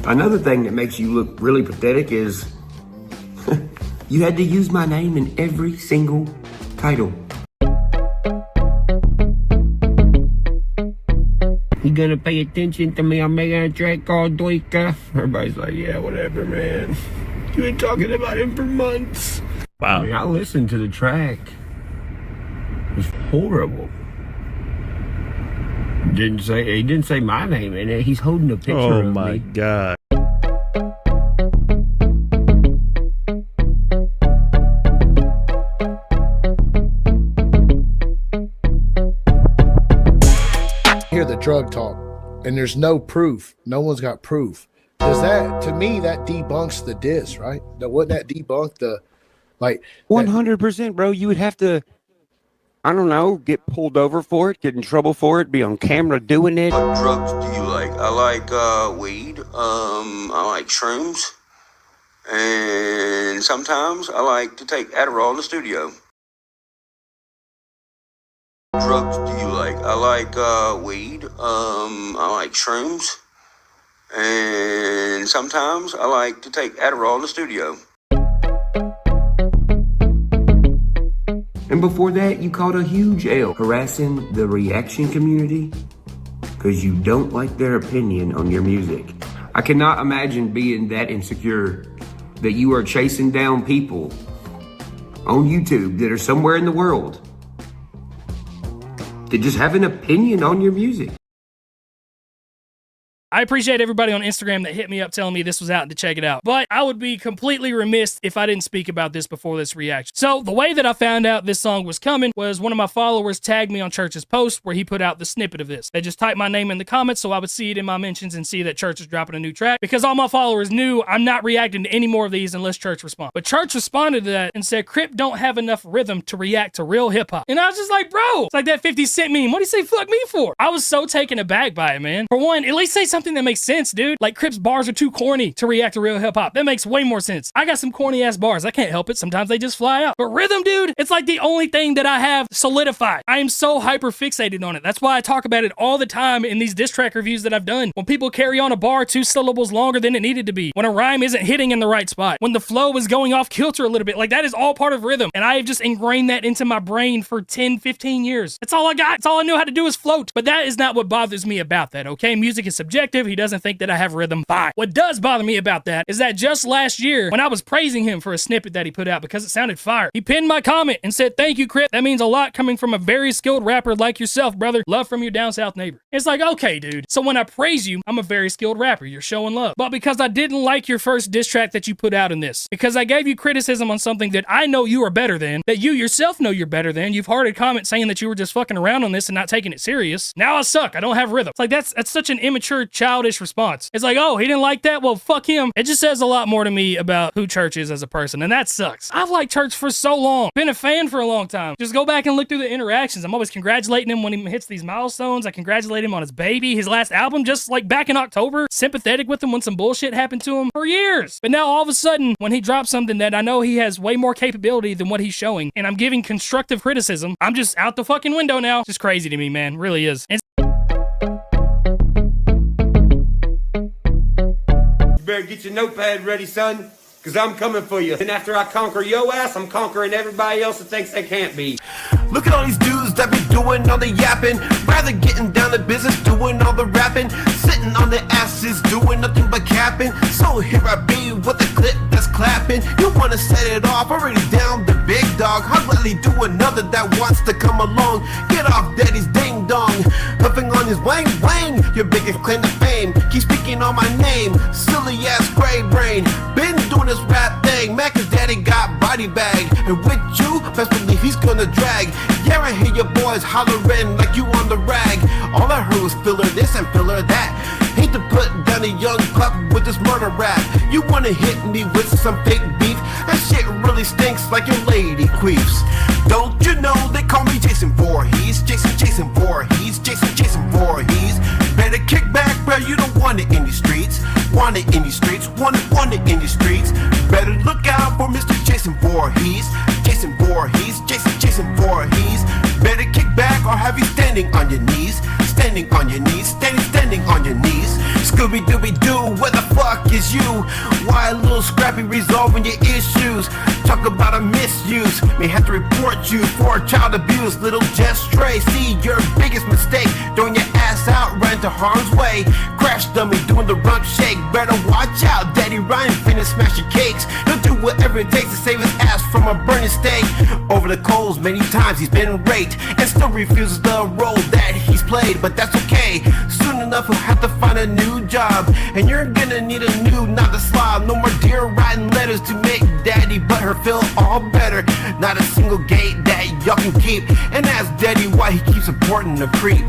Another thing that makes you look really pathetic is you had to use my name in every single title. You gonna pay attention to me? I'm making a track called Doika. Everybody's like, yeah, whatever, man. You've been talking about him for months. Wow. I mean, I listened to the track. It was horrible. He didn't say my name in it. He's holding a picture of me. Oh my God. Hear the drug talk and there's no proof. No one's got proof. Does that, to me, that debunks the diss, right? Wouldn't that debunk the, like, 100%, bro. You would have to, I don't know, get pulled over for it, get in trouble for it, be on camera doing it. What drugs do you like? I like weed. I like shrooms. And sometimes I like to take Adderall in the studio. Drugs do you like? I like weed. I like shrooms. And sometimes I like to take Adderall in the studio. And before that, you caught a huge L, harassing the reaction community because you don't like their opinion on your music. I cannot imagine being that insecure that you are chasing down people on YouTube that are somewhere in the world that just have an opinion on your music. I appreciate everybody on Instagram that hit me up telling me this was out and to check it out. But I would be completely remiss if I didn't speak about this before this reaction. So the way that I found out this song was coming was one of my followers tagged me on Church's post where he put out the snippet of this. They just typed my name in the comments so I would see it in my mentions and see that Church is dropping a new track because all my followers knew I'm not reacting to any more of these unless Church responds. But Church responded to that and said, Crip don't have enough rhythm to react to real hip hop. And I was just like, bro, it's like that 50 Cent meme. What do you say fuck me for? I was so taken aback by it, man. For one, at least say something that makes sense, dude. Like Crip's bars are too corny to react to real hip hop. That makes way more sense. I got some corny ass bars. I can't help it. Sometimes they just fly out. But rhythm, dude, it's like the only thing that I have solidified. I am so hyper fixated on it. That's why I talk about it all the time in these diss track reviews that I've done. When people carry on a bar 2 syllables longer than it needed to be. When a rhyme isn't hitting in the right spot. When the flow is going off kilter a little bit. Like that is all part of rhythm. And I have just ingrained that into my brain for 10, 15 years. That's all I got. That's all I knew how to do is float. But that is not what bothers me about that, okay? Music is subjective. He doesn't think that I have rhythm. Fine. What does bother me about that is that just last year, when I was praising him for a snippet that he put out because it sounded fire, he pinned my comment and said, thank you, Crip. That means a lot coming from a very skilled rapper like yourself, brother. Love from your down south neighbor. It's like, okay, dude. So when I praise you, I'm a very skilled rapper. You're showing love. But because I didn't like your first diss track that you put out in this, because I gave you criticism on something that I know you are better than, that you yourself know you're better than, you've heard a comment saying that you were just fucking around on this and not taking it serious. Now I suck. I don't have rhythm. It's like, that's such an immature, childish response. It's like, oh, he didn't like that? Well, fuck him. It just says a lot more to me about who Church is as a person, and that sucks. I've liked Church for so long. Been a fan for a long time. Just go back and look through the interactions. I'm always congratulating him when he hits these milestones. I congratulate him on his baby, his last album, just like back in October. Sympathetic with him when some bullshit happened to him for years. But now all of a sudden, when he drops something that I know he has way more capability than what he's showing, and I'm giving constructive criticism, I'm just out the fucking window now. Just crazy to me, man. Really is. Better get your notepad ready, son, because I'm coming for you. And after I conquer your ass, I'm conquering everybody else that thinks they can't be. Look at all these dudes that be doing all the yapping, rather getting down to business, doing all the rapping, sitting on their asses, doing nothing but capping. So here I be with a clip that's clapping. You wanna set it off, already down the big dog. I'll gladly do another that wants to come along. Get off daddy's ding dong, huffing on his wang wang. Your biggest claim to fame, keep speaking on my name. Silly ass gray brain, been doing this rap thing. Man, cause daddy got body bagged, and with you, best believe he's gonna drag. Yeah, I hear your boys hollering like you on the rag. All I heard was filler this and filler that. Hate to put down a young pup with this murder rap. You wanna hit me with some fake beef? That shit really stinks like your lady queefs. Don't you know they call me Jason Voorhees? Jason Voorhees, Jason Voorhees. Better kick back, bro, you don't want it in these streets. Want it in these streets, want it in these streets. Better look out for Mr. Jason Voorhees. Jason Voorhees, Jason Voorhees. Better kick back or have you standing on your knees. Standing on your knees, standing on your knees. Scooby-Dooby-Doo, where the fuck be resolving your issues. Talk about a misuse, may have to report you for child abuse. Little Jess Stray, see your biggest mistake, throwing your ass out, right into harm's way. Crash dummy, doing the rump shake. Better watch out, Daddy Ryan finna smash your cakes. He'll do whatever it takes to save his ass from a burning stake. Over the coals, many times he's been raped and still refuses the role that he's played. But that's okay, soon enough he'll have to find a new job, and you're gonna need a new, not the slob. No more dear writing letters to make Daddy but her feel all better. Not a single gate that y'all can keep, and ask Daddy why he keeps supporting the creep.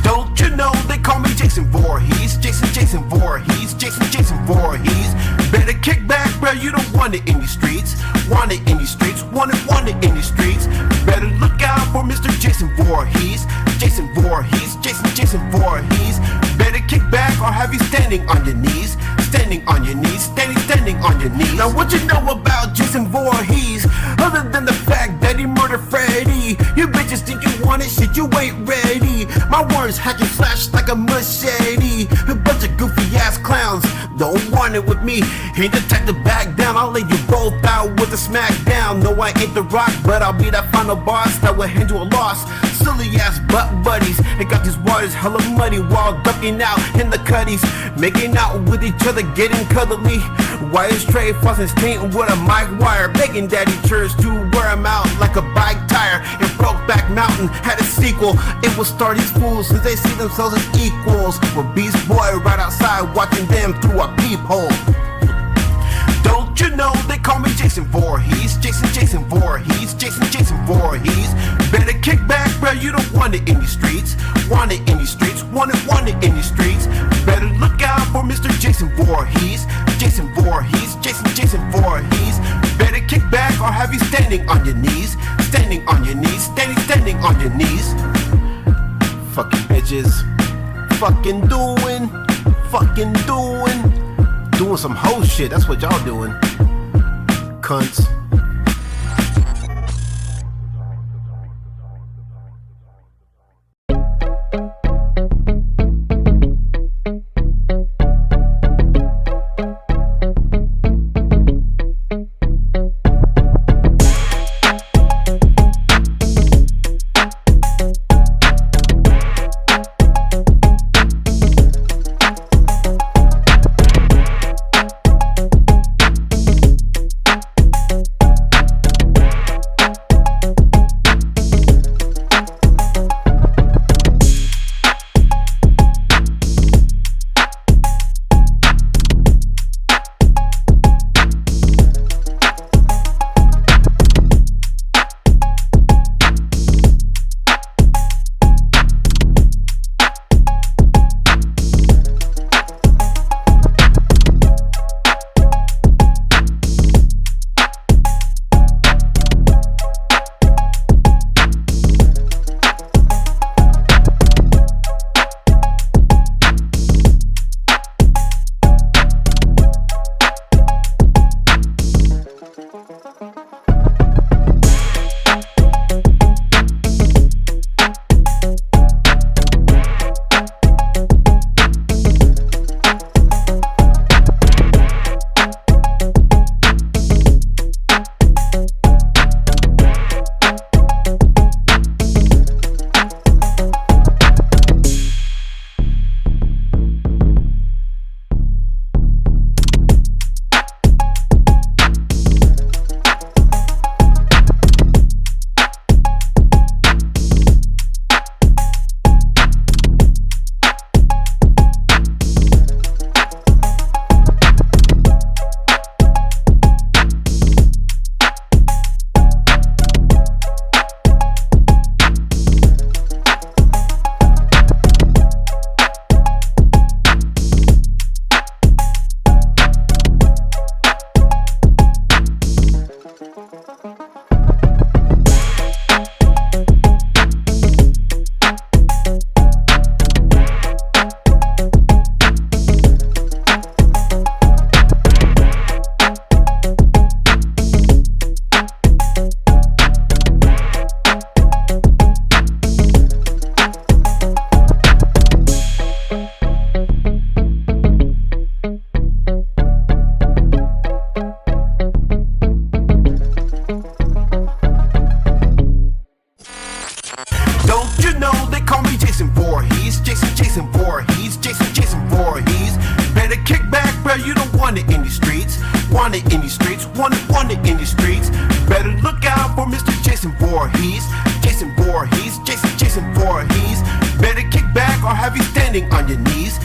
Don't you know they call me Jason Voorhees? Jason Voorhees, Jason Voorhees. Better kick back, bro, you don't want it in these streets. Want it in these streets, want it in these streets. Better look out for Mr. Jason Voorhees. Jason Voorhees, Jason Voorhees. Better kick back or have you standing on your knees. Standing on your knees, standing on your knees. Now what you know about Jason Voorhees, other than the fact that he murdered Freddy? You bitches think you want it, shit, you ain't ready. My words hack and flash like a machete. A bunch of goofy ass clowns don't want it with me. Ain't the type to back down, I'll lay you both out with a smackdown. No, I ain't the Rock, but I'll be that final boss that will handle a loss. Silly ass butt buddies, they got these waters hella muddy while ducking out in the cuddies, making out with each other, getting cuddly. Why is Trey Fawcett's taint with a mic wire, begging Daddy Church to wear him out like a bike tire? And Brokeback Mountain had a sequel. It will start these fools since they see themselves as equals. With Beast Boy right outside watching them through a peephole. Don't you know they call me Jason Voorhees? Jason Voorhees, Jason Voorhees. Better kick back, bro, you don't want it in these streets. Want it in these streets, want it in these streets. Better look out for Mr. Jason Voorhees. Jason Voorhees, Jason Voorhees. Better kick back or have you standing on your knees. Standing on your knees, standing on your knees. Fucking bitches. Fucking doing some hoe shit, that's what y'all doing. Cunts. Jason Voorhees, Jason Voorhees. Better kick back, bro, you don't want it in the streets. Want it in the streets, want it in the streets. Better look out for Mr. Jason Voorhees, Jason Voorhees, Jason Voorhees. Better kick back or have you standing on your knees.